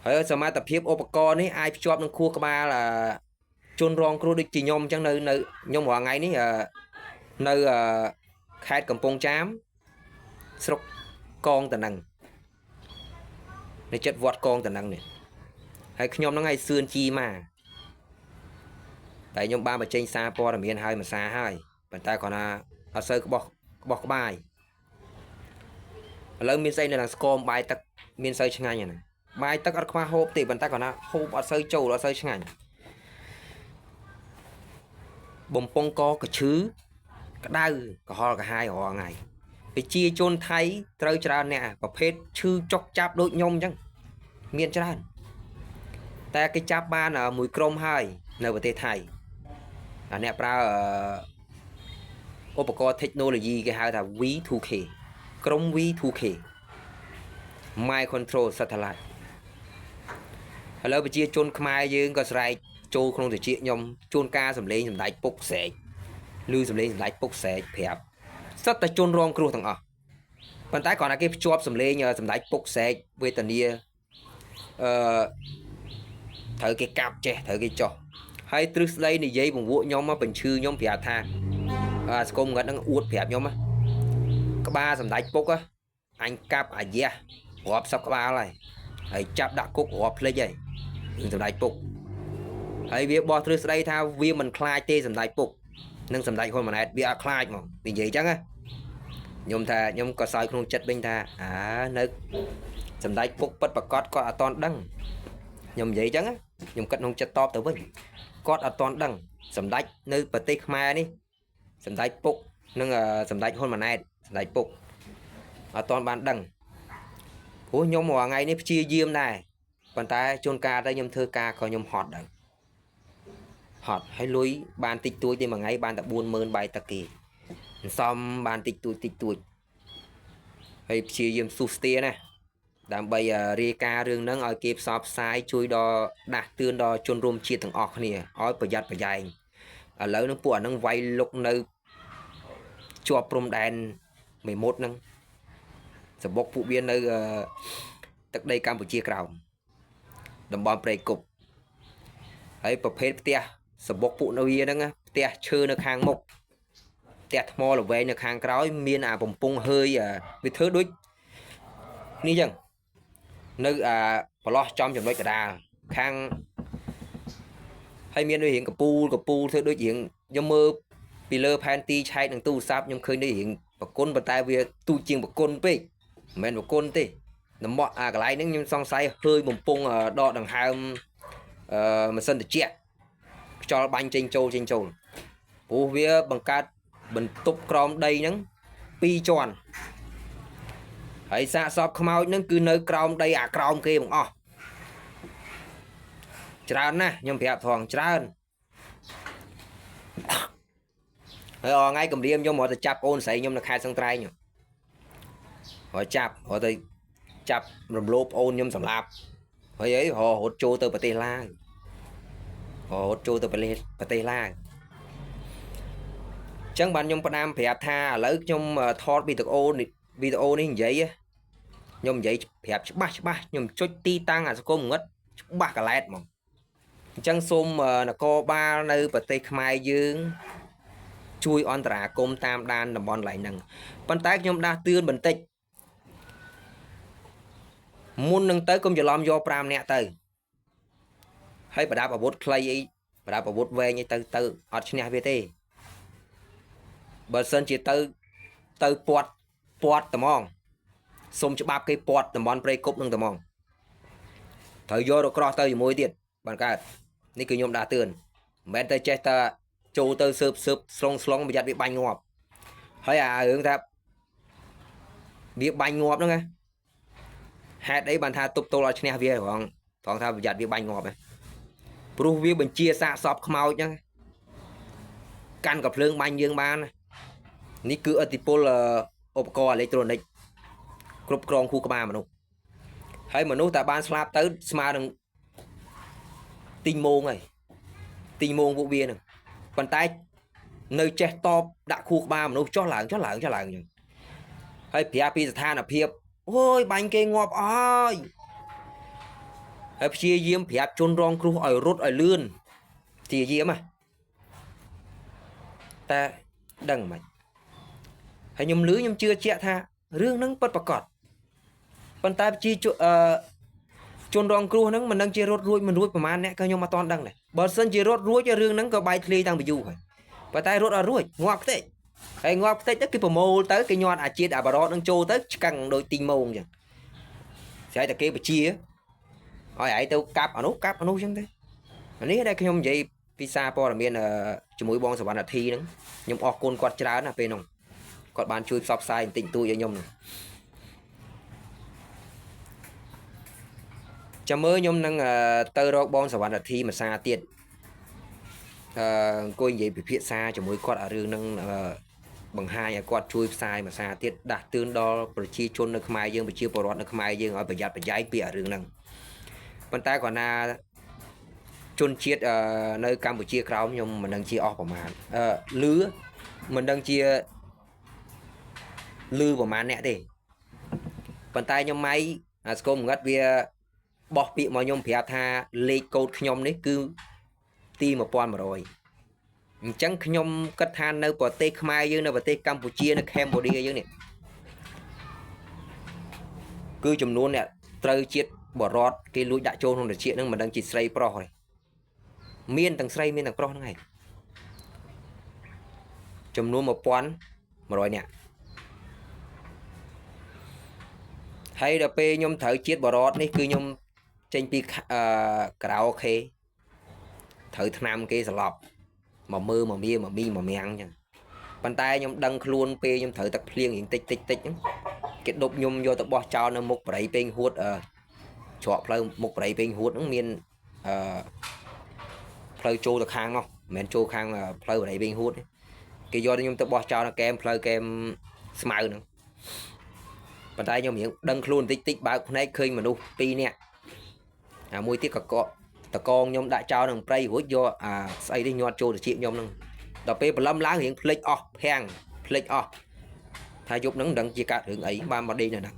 S1: ហើយសមត្ថភាពឧបករណ៍នេះអាចភ្ជាប់នឹងខួរក្បាលជនរងគ្រោះដូចជាខ្ញុំអញ្ចឹងនៅខ្ញុំរាល់ថ្ងៃនេះនៅខេត្តកំពង់ចាមស្រុកកងតនឹងនៅចិត្តវត្តកងតនឹងនេះហើយខ្ញុំហ្នឹងឲ្យសឿនជីម៉ាតែខ្ញុំបានបញ្ចេញសារព័ត៌មានឲ្យមួយសារហើយប៉ុន្តែគាត់ថាអត់សូវក្បោះក្បាយឥឡូវមានស្អីនៅខាងស្គមបាយទឹកមានសូវឆ្ងាញ់ណាបាយទឹកអត់ខ្វះហូបទេប៉ុន្តែគាត់ថាហូបអត់សូវចូលអត់សូវឆ្ងាញ់បំពង់កកឈឺក្តៅក្រហល់ក្រហាយរាល់ថ្ងៃប្រជាជនថៃត្រូវច្រើនអ្នកប្រភេទឈឺចុកចាប់ដូចខ្ញុំអញ្ចឹងមានច្រើនតែគេចាប់បានមួយក្រុមហើយនៅប្រទេសថៃអាអ្នកប្រើឧបករណ៍ technology គេហៅថា V2K ក្រុម V2K My Control Satellite ឥឡូវប្រជាជនខ្មែរយើងក៏ស្រែកចូលក្នុងតិចខ្ញុំជួនការសម្លេងសម្ដេចពុកស្រែកឬសម្លេងសម្ដេចពុកស្រែកប្រាប់សិតតែជនរងគ្រោះទាំងអស់ប៉ុន្តែគ្រាន់តែគេភ្ជាប់សម្លេងសម្ដេចពុកស្រែកវេទនាត្រូវគេកាប់ចេះត្រូវគេចោះហើយទ្រឹស្ដីនិយាយបង្វក់ខ្ញុំមកបញ្ឈឺខ្ញុំប្រាប់ថាស្គមងឹតនឹងអួតប្រាប់ខ្ញុំក្បាលសម្ដេចពុកអញកាប់អាយ៉ះរាប់សពក្បាលហើយចាប់ដាក់គុករាប់ភ្លេចហើយសម្ដេចពុកហើយវាបោះទ្រឹស្ដីថាវាមិនខ្លាចទេសម្ដេចពុកនិងសម្ដេចហ៊ុនម៉ាណែតវាអត់ខ្លាចហ្មងនិយាយចឹងខ្ញុំថាខ្ញុំក៏សើចក្នុងចិត្តវិញថានៅសម្ដេចពុកពិតប្រកបគាត់អត់តន់ដឹងខ្ញុំនិយាយចឹងខ្ញុំគិតក្នុងចិត្តតបទៅវិញគាត់អត់តន់ដឹងសម្ដេចនៅប្រទេសខ្មែរនេះសម្ដេចពុកនិងសម្ដេចហ៊ុនម៉ាណែតសម្ដេចពុកអត់តន់បានដឹងព្រោះខ្ញុំរាល់ថ្ងៃនេះព្យាយាមដែរប៉ុន្តែជួនកាលទៅខ្ញុំធ្វើការក៏ខ្ញុំហត់ដែរហត់ហើយលុយបានតិចតួចទេមួយថ្ងៃបានតែ 40000 បាយទឹកគេសំបានតិចតួចហើយព្យាយាមស៊ូស្ទាណាដើម្បីរាយការណ៍រឿងហ្នឹងឲ្យគេផ្សព្វផ្សាយជួយដល់ដាស់តឿនដល់ជនរួមជាតិទាំងអស់គ្នាឲ្យប្រយ័ត្នប្រយែងឥឡូវនឹងពួកអាហ្នឹងវាយលុកនៅជាប់ព្រំដែនមេមត់ហ្នឹងសបុកពួកវានៅទឹកដីកម្ពុជាក្រោមតំបន់ព្រៃគុកហើយប្រភេទផ្ទះសបុកពួកនៅវាហ្នឹងផ្ទះឈើនៅខាងមុខផ្ទះថ្មល្វែងនៅខាងក្រោយមានអាបំពង់ហើយវាធ្វើដូចនេះចឹងនៅប្រឡោះចំចំណុចកដាលខាងហើយមានដូចរៀងកពូលធ្វើដូចរៀងខ្ញុំមើលពីលើផែនទីឆែកនឹងទូរស័ព្ទខ្ញុំឃើញដូចរៀងបកុនប៉ុន្តែវាទូជាងបកុនពេកមិនមែនបកុនទេតំបន់កន្លែងហ្នឹងខ្ញុំសង្ស័យhơiបំពង់ដកដង្ហើមម៉ាស៊ីនត្រជាក់ខ្យល់បាញ់ចេញចូលព្រោះវាបង្កើតបន្ទប់ក្រោមដីហ្នឹង2ជាន់ហើយសាកសពខ្មោចហ្នឹងគឺនៅក្រោមដីអាក្រោមគេទាំងអស់ច្រើនណាស់ខ្ញុំប្រាប់ថងច្រើនហើយថ្ងៃគម្រាមខ្ញុំមកទៅចាប់អូនស្រីខ្ញុំនៅខេត្តសង្ត្រែងហើយចាប់ទៅចាប់រំលោភអូនខ្ញុំសម្លាប់ហើយអីរត់ចូលទៅប្រទេសឡាវរត់ចូលទៅប្រទេសឡាវអញ្ចឹងបានខ្ញុំផ្ដាំប្រាប់ថាឥឡូវខ្ញុំថតវីដេអូនេះនិយាយខ្ញុំនិយាយប្រាប់ច្បាស់ខ្ញុំចុចទីតាំងអាសង្គមងឹតច្បាស់កឡែតហ្មងអញ្ចឹងសូមនគរបាលនៅប្រទេសខ្មែរយើងជួយអន្តរាគមន៍តាមដានតំបន់កន្លែងហ្នឹងប៉ុន្តែខ្ញុំដាស់តឿនបន្តិចមុននឹងទៅកុំច្រឡំយក5នាក់ទៅហើយប្រដាប់អាវុធខ្លីអីប្រដាប់អាវុធវែងអីទៅអត់ឈ្នះវាទេបើសិនជាទៅពាត់ត្មងសុំច្បាប់គេពាត់តំបន់ព្រៃគុកនឹងត្មងត្រូវយករក្រោះទៅជាមួយទៀតបានកើតនេះគឺខ្ញុំដាស់តឿនមិនមែនទៅចេះតែចូលទៅស៊ើបស្លងប្រយ័ត្នវាបាញ់ងាប់ហើយអារឿងថាវាបាញ់ងាប់ហ្នឹងហេតុអីបានថាទប់ទល់ឲ្យឈ្នះវាត្រង់ថាប្រយ័ត្នវាបាញ់ងាប់ព្រោះវាបញ្ជាសាកសពខ្មោចហ្នឹងកាន់កាភ្លើងបាញ់យើងបាននេះគឺឥទ្ធិពលឧបករណ៍អេឡិចត្រូនិកគ្រប់គ្រងខួរក្បាលមនុស្សហើយមនុស្សតែបានស្លាប់ទៅស្មើនឹងទីងមងហើយទីងមងពួកវាហ្នឹងប៉ុន្តែនៅចេះតបដាក់ខួរក្បាលមនុស្សចុះឡើងអញ្ចឹងហើយប្រាប់ពីស្ថានភាពអូយបាញ់គេងាប់អើយហើយព្យាយាមប្រាប់ជនរងគ្រោះឲ្យរត់ឲ្យលឿនព្យាយាមតែដឹងមិនហើយខ្ញុំជឿជាក់ថារឿងហ្នឹងពិតប្រាកដប៉ុន្តែប្រជាជនរងគ្រោះហ្នឹងមិនដឹងជារត់រួចមិនរួចប្រហែលអ្នកក៏ខ្ញុំអត់ទាន់ដឹងដែរបើសិនជារត់រួចរឿងហ្នឹងក៏បែកធ្លាយតាំងពីយូរហើយប៉ុន្តែរត់អត់រួចងាប់ខ្ទេចហើយងាប់ខ្ទេចទៅគេប្រមូលទៅគេញាត់អាជាតិអាបារតនឹងចូលទៅឆ្កាំងដូចទីងម៉ងអញ្ចឹងស្អីតែគេបជាឲ្យឯងទៅកាប់អានោះអញ្ចឹងទេនេះដែលខ្ញុំនិយាយពីសារព័ត៌មានជាមួយបងសវណ្ណធីហ្នឹងខ្ញុំអរគុណគាត់ច្រើនណាស់ពេលហ្នឹងគាត់បានជួយផ្សព្វផ្សាយបន្តិចតួចឲ្យខ្ញុំចាំមើលខ្ញុំនឹងទៅរកបងសវណ្ណធីមួយសារទៀតអង្គុយនិយាយពិភាក្សាជាមួយគាត់អារឿងហ្នឹង bằng hai à quạt chui sai mà xa tiết đạt tương đo chi chôn được mai dương và chia bò rót được mai dương ở bây giờ phải giải bịa rừng năng bàn tay còn là chôn chiết nơi Campuchia khảo nhưng mình đang chia off mà lứa mình đang chia lư vào màn nè thì bàn tay nhom máy scom ngắt về bọc bị mà nhom phép tha lê cột nhom đấy cứ ti một pon mà rồi chẳng nhom cất than nơi bờ tây Khmer dương nơi bờ tây Campuchia nơi Cambodia dương này cứ chùm luôn nè trời chiết bỏ rót cái lúa đã trôn không được chuyện nhưng mà đang chỉ xây pro rồi miên tầng xây miên tầng pro này chùm luôn một pon mà rồi nè hay là pe nhom thử chiết bỏ rót này cứ nhom trên pi karaoke thử tham cái sọp mà mưa mà mía mà mi mà miệng nha bàn tay nhom đăng luôn pe nhom thử tập liên hiện tích tích tích cái đục nhom vô tập bỏ cho nó một bảy bên hút chọn plei một bảy bên hút nó miên plei trâu được khang không men trâu khang là plei bảy bên hút cái do nhom tập bỏ cho nó kem plei kem smile nữa bàn tay nhom miệng đăng luôn tích tích bao này khơi mà đu pi nè mùi tiếc cả cọ ta con nhom đại trao đằng plei hút do xây đi nhọt trâu được chuyện nhom nâng đợt pe lâm lá hiện plei off hang plei off thay giúp nắng đằng chỉ cả hướng ấy ban mà đi nè nè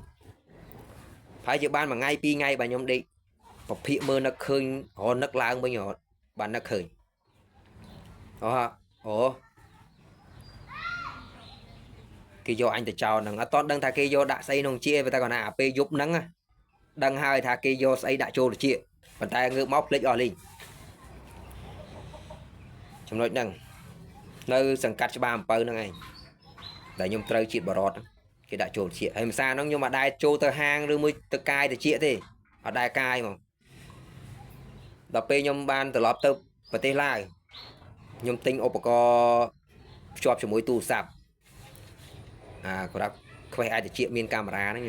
S1: phải chịu ban mà ngay pi ngay bà nhom đi và phía mưa nó khơi họ nước lang bây giờ bạn nó khơi ồ cái do anh ta chào nằng toàn đăng thà cái do đã xây nông chia và ta còn pe giúp nắng đăng hai thà cái do xây đã trâu được chia bàn tay ngược móc lấy ở liền trong nội đằng nơi sừng cắt cho ba một nữa này để nhung trời chịu bỏ rót cái đại trộn chia hay sao nó nhưng mà đai trâu tơ hang rồi mới tơ cai thì chia thì ở đai cai mà đập pe nhung ban từ lọp tơ và tê lai nhung tinh ô co chọp cho mối tu sạp có đáp khoe ai thì chia miên camera nó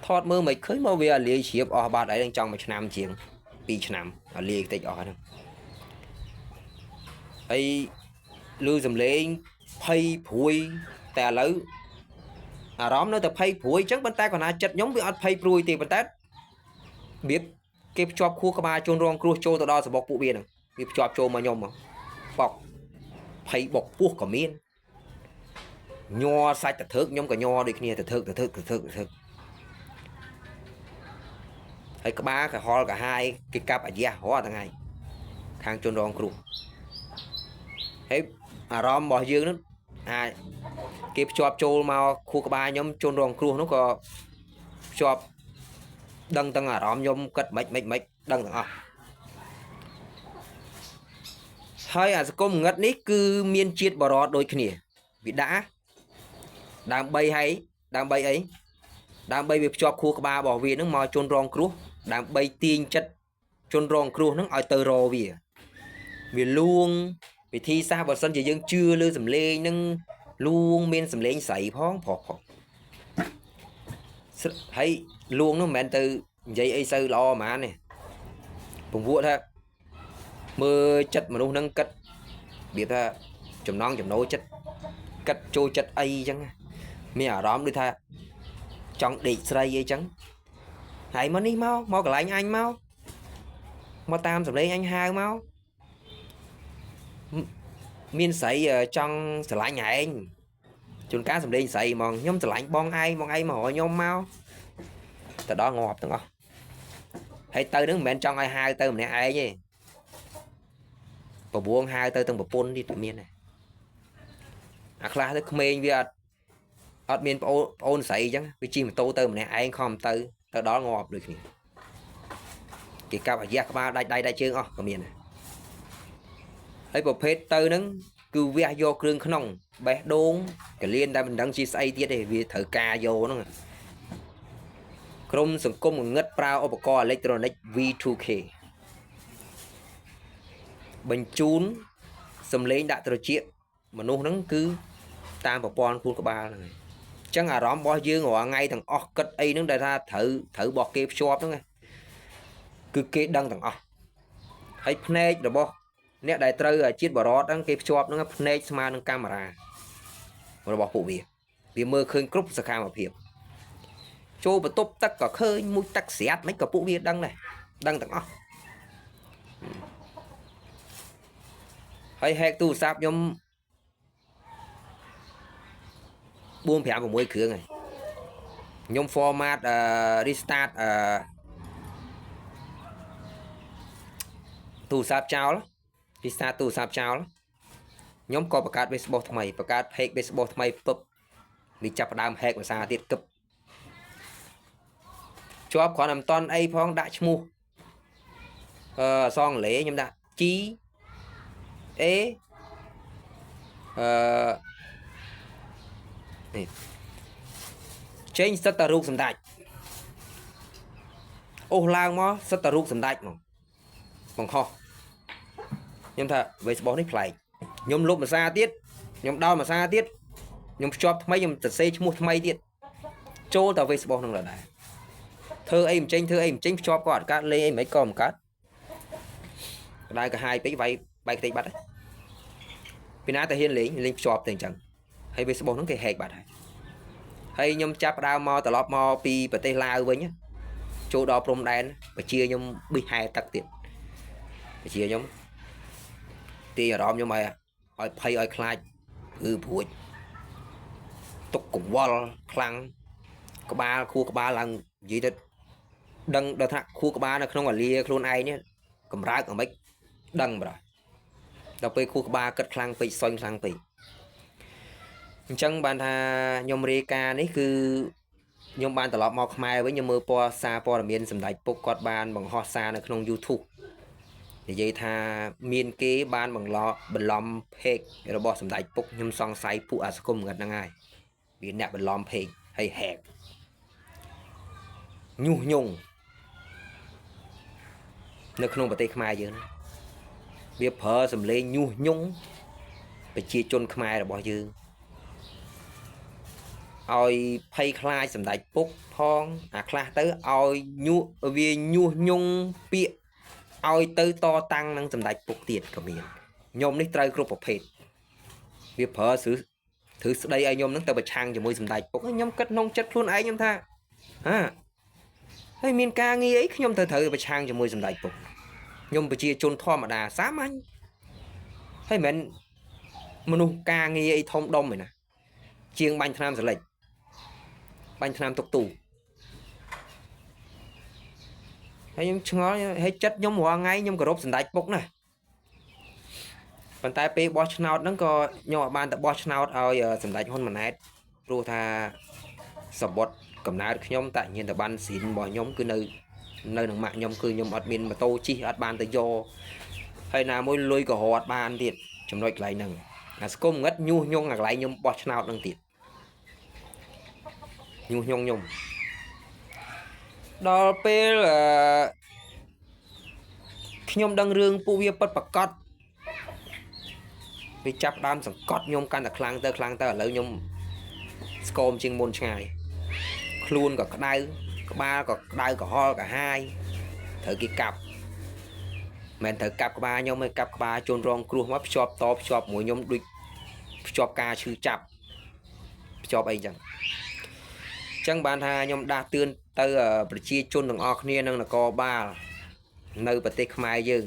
S1: thọt mơ mày khơi mau về lìa chiếp ở ba đấy đang trong một năm chiếng pi năm ở lìa tịch ở nữa ấy lưu dùm lên phay phùi tè lỡ róm nó tập phay phùi chắc bên tay còn ai chật nhóm bị ăn phay phùi thì bên tay biết cái chọp khu ba chôn rong cua trâu từ đó sẽ bọc phụ biên này cái chọp trâu mà nhom mà bọc phay bọc buộc cả miên nho sai tật thức nhóm cả nho đi kia tật thức thấy các ba cả ho cả hai cái cặp ở gia ho thằng này khang chôn rong cua thấy róm bỏ dương nó cái chọp trâu mà khu ba nhóm chôn rong cua nó có chọp đăng tăng róm nhóm cất mấy đăng tăng hay có một ngất nít cứ miên chiết bỏ rót đôi kia vì đã đang bay hay đang bay việc cho khu ba bỏ vì nó mò chôn rong cua đang bay tiên chất chôn rong cua nó ở tơ rò vì luôn vì thi xa vào sân chỉ dân chưa lư sầm lê nâng luôn miên sầm lê sậy phóng phọt hay luôn nó mẹ từ vậy ấy sư lo mà này cùng vua thôi mưa chất mà nó nâng cất biết ha chùm non chùm nối chất cất trôi chất ấy chẳng mẹ ở đó đi tha trong địch xây ấy chẳng hãy mà đi mau cả lại anh mau tam sầm lê anh hai mau miên sậy trong sờ lại nhà anh chun cá sầm lê sậy mà nhóm sờ lại bon ai mà họ nhóm mau từ đó ngọt đúng không hãy tới đứng bên trong ai hai tới mình ai nhỉ và buông hai tới từng một pôn đi tự miên này khá thức men vì ở miền ôn sậy chẳng vì chi mà tô tới mình ai không tới đó ngọt được nhỉ cái cao ở giác ba đây chưa ở miền này thấy bộ phết tới nắng cứ ve vô kêu khăn bé đốn cái liên ta mình đang chia sẻ tiết để vì thở ca vô nó Chrome sừng cung ngất praoឧបករណ៍ electronic V2K បញ្ជូនសំឡេងដាក់ត្រចៀកមនុស្សហ្នឹងគឺតាមប្រព័ន្ធខួរក្បាលហ្នឹងអញ្ចឹងអារម្មណ៍របស់យើងរាល់ថ្ងៃទាំងអស់គិតអីហ្នឹងដែលថាត្រូវរបស់គេភ្ជាប់ហ្នឹងគឺគេដឹងទាំងអស់ហើយភ្នែករបស់ អ្នកដែលត្រូវជាតិបរតហ្នឹងគេភ្ជាប់ហ្នឹងភ្នែកស្មើនឹងកាមេរ៉ារបស់ពួកវាមើលឃើញគ្រប់សកម្មភាពចូលបន្ទប់ទឹកក៏ឃើញមួយទឹកស្រាត់មិនក៏ពួកវាដឹងដែរដឹងទាំងអស់ហើយ hack ទូរស័ព្ទខ្ញុំ4 5 6គ្រឿងហើយខ្ញុំ format restart ទូរស័ព្ទចោល restart ទូរស័ព្ទចោលខ្ញុំក៏បង្កើត Facebook ថ្មីបង្កើត page Facebook ថ្មីពឹបវាចាប់ផ្ដើម hack ភាសាទៀតគឹបជាប់គ្រាន់តែមិនតន់អីផងដាក់ឈ្មោះសងលេខ្ញុំដាក់ G A នេះចេញសិតតែរូបសម្ដេចអូសឡើងមកសិតតែរូបសម្ដេចមកបង្ខំខ្ញុំថា Facebook នេះប្លែកខ្ញុំលុបភាសាទៀតខ្ញុំដោលភាសាទៀតខ្ញុំភ្ជាប់ថ្មីខ្ញុំសរសេរឈ្មោះថ្មីទៀតចូលទៅ Facebook ហ្នឹងដែរធ្វើអីមិនចេញភ្ជាប់ក៏អត់កើតលេងអីមិនក៏មិនកើតក្តៅកាហាយពេកវាយបែកខ្ទេចបាត់ពីណាទៅហ៊ានលេងភ្ជាប់ទៅអញ្ចឹងហើយ Facebook ហ្នឹងគេ hack បាត់ហើយខ្ញុំចាប់ដើមមកត្រឡប់មកពីប្រទេសឡាវវិញចូលដល់ព្រំដែនប្រជាខ្ញុំប៊ីហែទឹកទៀតប្រជាខ្ញុំទីអារម្មណ៍ខ្ញុំឲ្យភ័យឲ្យខ្លាចគឺព្រួយទុកកង្វល់ខ្លាំងក្បាលខួរក្បាលឡើងនិយាយទៅដឹងដល់ថាខួរក្បាលនៅក្នុងអាលាខ្លួនឯងនេះកម្រើកអាម៉េចដឹងប្រហែលដល់ពេលខួរក្បាលគិតខ្លាំងពេកសុញខ្លាំងពេកអញ្ចឹងបានថាខ្ញុំរាយការណ៍នេះគឺខ្ញុំបានត្រឡប់មកខ្មែរវិញខ្ញុំមើលសារព័ត៌មានសម្ដេចពុកគាត់បានបង្ហោះសារនៅក្នុង YouTube និយាយថាមានគេបានបន្លំ page របស់សម្ដេចពុកខ្ញុំសង្ស័យពួកអាសង្គមហ្នឹងហើយវាអ្នកបន្លំ page ហើយ hack ញុះញង់នៅក្នុងប្រទេសខ្មែរយើងវាប្រើសម្លេងញុះញង់ប្រជាជនខ្មែររបស់យើងឲ្យភ័យខ្លាចសម្ដេចពុកផងអាខ្លះទៅឲ្យវាញុះញង់ពាក្យឲ្យទៅតតាំងនឹងសម្ដេចពុកទៀតក៏មានខ្ញុំនេះត្រូវគ្រប់ប្រភេទវាប្រើធ្វើស្ដីឲ្យខ្ញុំនឹងទៅប្រឆាំងជាមួយសម្ដេចពុកខ្ញុំគិតក្នុងចិត្តខ្លួនឯងខ្ញុំថាហើយមានការងារអីខ្ញុំត្រូវប្រឆាំងជាមួយសម្ដេចពុកខ្ញុំប្រជាជនធម្មតាសាមញ្ញហើយមិនមនុស្សការងារអីធំដុំឯណាជាងបាញ់ថ្នាំសលេចបាញ់ថ្នាំទុកទូហើយខ្ញុំឆ្ងល់ហើយចិត្តខ្ញុំរាល់ថ្ងៃខ្ញុំគោរពសម្ដេចពុកណាស់ប៉ុន្តែពេលបោះឆ្នោតហ្នឹងក៏ខ្ញុំអត់បានទៅបោះឆ្នោតឲ្យសម្ដេចហ៊ុនម៉ាណែតព្រោះថាសបុតកំណើតខ្ញុំតញ្ញាណតបានស៊ីនរបស់ខ្ញុំគឺនៅនឹងម៉ាក់ខ្ញុំគឺខ្ញុំអត់មានម៉ូតូជិះអត់បានទៅយកហើយណាមួយលុយក៏រត់បានទៀតចំណុចកន្លែងហ្នឹងអាស្គមងឹតញុះញង់អាកន្លែងខ្ញុំបោះឆ្នោតហ្នឹងទៀតញុះញង់ខ្ញុំដល់ពេលខ្ញុំដឹងរឿងពួកវាពិតប្រកបវាចាប់ដើមសង្កត់ខ្ញុំកាន់តែខ្លាំងទៅឥឡូវខ្ញុំស្គមជាងមុនឆ្ងាយខ្លួនក៏ក្តៅក្បាលក៏ក្តៅក្រហល់កាហាយត្រូវគេកាប់មិនត្រូវកាប់ក្បាលខ្ញុំឯងកាប់ក្បាលជូនរងគ្រោះមកភ្ជាប់មួយខ្ញុំដូចភ្ជាប់ការឈឺចាប់ភ្ជាប់អីចឹងបានថាខ្ញុំដាស់តឿនទៅប្រជាជនទាំងអស់គ្នានៅនគរបាលនៅប្រទេសខ្មែរយើង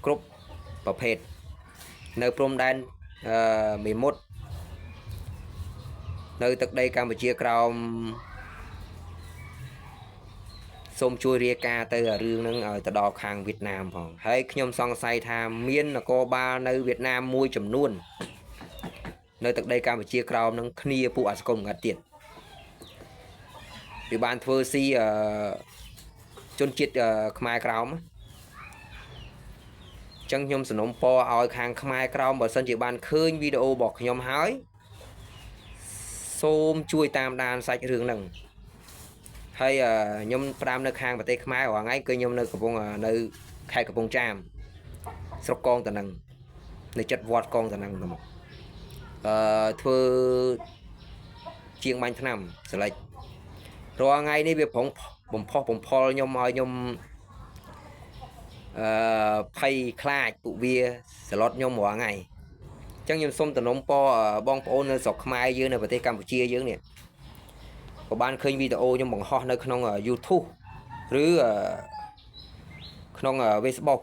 S1: គ្រប់ប្រភេទនៅព្រំដែនមេមត់នៅទឹកដីកម្ពុជាក្រោមសូមជួយរាយការណ៍ទៅរឿងហ្នឹងឲ្យទៅដល់ខាងវៀតណាមផងហើយខ្ញុំសង្ស័យថាមាននគរបាលនៅវៀតណាមមួយចំនួននៅទឹកដីកម្ពុជាក្រោមហ្នឹងគ្នាពួកអាសង្គមងាត់ទៀតវាបានធ្វើស៊ីជនជាតិខ្មែរក្រោមអញ្ចឹងខ្ញុំសំណូមពរឲ្យខាងខ្មែរក្រោមបើសិនជាបានឃើញវីដេអូរបស់ខ្ញុំហើយសូមជួយតាមដានសាច់រឿងហ្នឹងហើយខ្ញុំផ្ដាំនៅខាងប្រទេសខ្មែររាល់ថ្ងៃគឺខ្ញុំនៅកំពុងនៅខេត្តកំពង់ចាមស្រុកកងតនឹងនៅចិត្តវត្តកងតនឹងទៅមកធ្វើជាងបាញ់ថ្នាំសលេចរាល់ថ្ងៃនេះវាបំផុសបំផលខ្ញុំឲ្យខ្ញុំ ភ័យខ្លាចពួកវាសឡុតខ្ញុំរាល់ថ្ងៃអញ្ចឹងខ្ញុំសូមតំណពរបងប្អូននៅស្រុកខ្មែរយើងនៅប្រទេសកម្ពុជាយើងនេះក៏បានឃើញវីដេអូខ្ញុំបង្ហោះនៅក្នុង YouTube ឬក្នុង Facebook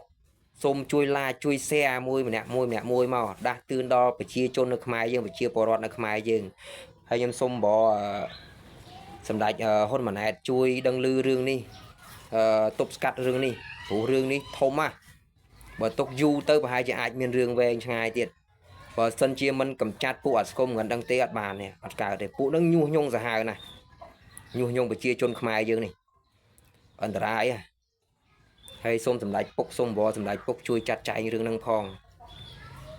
S1: សូមជួយ like ជួយ share មួយម្នាក់មួយមកដាស់តឿនដល់ប្រជាជននៅខ្មែរយើងប្រជាពលរដ្ឋនៅខ្មែរយើងហើយខ្ញុំសូមបសម្ដេចហ៊ុនម៉ាណែតជួយដឹងឮរឿងនេះទប់ស្កាត់រឿងនេះព្រោះរឿងនេះធំណាស់បើទុកយូរទៅប្រហែលជាអាចមានរឿងវែងឆ្ងាយទៀតបើសិនជាមិនកម្ចាត់ពួកអត់ស្គមមិនដឹងទេអត់បានទេអត់កើតទេពួកនឹងញុះញង់សាហាវណាស់ញុះញង់ប្រជាជនខ្មែរយើងនេះអន្តរាយហើយសូមសម្ដេចពុកសូមសម្ដេចពុកជួយចាត់ចែងរឿងហ្នឹងផង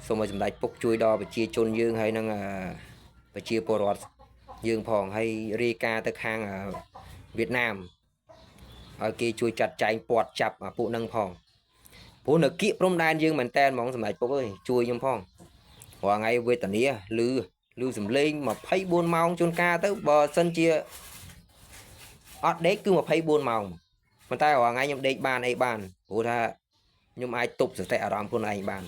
S1: សូមឲ្យសម្ដេចពុកជួយដល់ប្រជាជនយើងហើយនឹងប្រជាពលរដ្ឋយើងផងហើយរាយការណ៍ទៅខាងវៀតណាមឲ្យគេជួយចាត់ចែងពាត់ចាប់ពួកហ្នឹងផងព្រោះនៅគៀកព្រំដែនយើងមែនតែនហ្មងសម្ដេចពុកអើយជួយខ្ញុំផងរាល់ថ្ងៃវេទនាឮសំឡេង24ម៉ោងជួនកាលទៅបើសិនជាអត់ដេកគឺ24ម៉ោងប៉ុន្តែរាល់ថ្ងៃខ្ញុំដេកបានអីបានព្រោះថាខ្ញុំអាចទប់សតិអារម្មណ៍ខ្លួនឯងបាន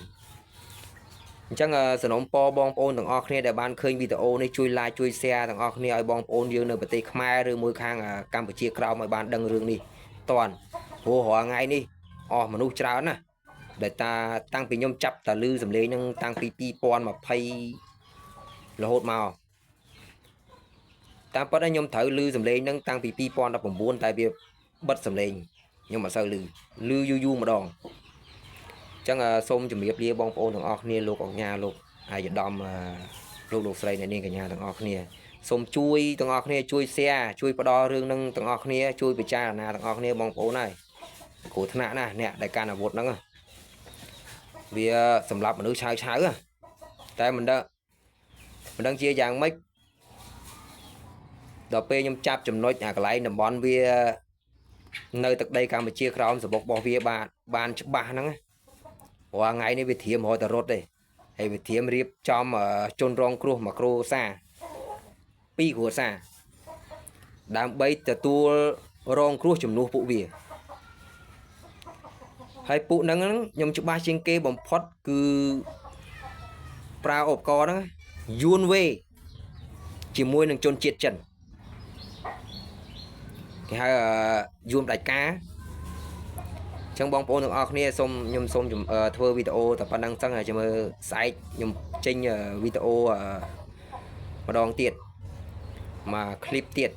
S1: អញ្ចឹងសនំពរបងប្អូនទាំងអស់គ្នាដែលបានឃើញវីដេអូនេះជួយ like ជួយ share ទាំងអស់គ្នាឲ្យបងប្អូនយើងនៅប្រទេសខ្មែរឬមួយខាងកម្ពុជាក្រោមឲ្យបានដឹងរឿងនេះតាន់ព្រោះរាល់ថ្ងៃនេះអស់មនុស្សច្រើនណាស់ដែលតាំងពីខ្ញុំចាប់តាឮសំឡេងហ្នឹងតាំងពី2020រហូតមកតាមពិតខ្ញុំត្រូវឮសំឡេងហ្នឹងតាំងពី2019តែវាបិទសំឡេងខ្ញុំអត់សូវឮយូរម្ដងអញ្ចឹងសូមជម្រាបលាបងប្អូនទាំងអស់គ្នាលោកអង្ញាលោកអាយដាមលោកស្រីអ្នកនាងកញ្ញាទាំងអស់គ្នាសូមជួយទាំងអស់គ្នាជួយ share ជួយផ្ដល់រឿងហ្នឹងទាំងអស់គ្នាជួយពិចារណាទាំងអស់គ្នាបងប្អូនហើយគ្រោះថ្នាក់ណាស់អ្នកដែលកាន់អាវុធហ្នឹងវាសម្រាប់មនុស្សឆៅតែមិនដឹងជាយ៉ាងម៉េចដល់ពេលខ្ញុំចាប់ចំណុចអាកន្លែងតំបន់វានៅទឹកដីកម្ពុជាក្រោមសបុករបស់វាបានច្បាស់ហ្នឹងរាល់ថ្ងៃនេះវាធៀមរត់តែរត់ទេហើយវាធៀមរៀបចំជនរងគ្រោះមួយគ្រួសារ2គ្រួសារដើម្បីទទួលរងគ្រោះជំនួសពួកវាហើយពួកហ្នឹងខ្ញុំច្បាស់ជាងគេបំផុតគឺប្រើឧបករណ៍ហ្នឹងយួនវេជាមួយនឹងជនជាតិចិនគេហៅយួនផ្ដាច់ការអញ្ចឹងបងប្អូនទាំងអស់គ្នាខ្ញុំសូមធ្វើវីដេអូតែប៉ុណ្្នឹងចឹងហើយមើលស្អែកខ្ញុំចេញវីដេអូម្ដងទៀតមកคลิปទៀត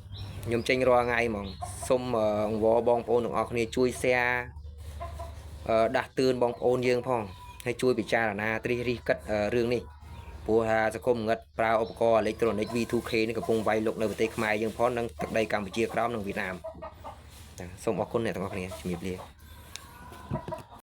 S1: ខ្ញុំចេញរាល់ថ្ងៃហ្មងសូមអង្វរបងប្អូនទាំងអស់គ្នាជួយ share ដាស់តឿនបងប្អូនយើងផងហើយជួយពិចារណាត្រិះរិះគិតរឿងនេះព្រោះថាសង្គមងឹតប្រើឧបករណ៍អេឡិចត្រូនិក V2K នេះកំពុងវាយលុកនៅប្រទេសខ្មែរយើងផងនិងទឹកដីកម្ពុជាក្រោមនិងវៀតណាមសូមអរគុណអ្នកទាំងអស់គ្នាជំរាបលា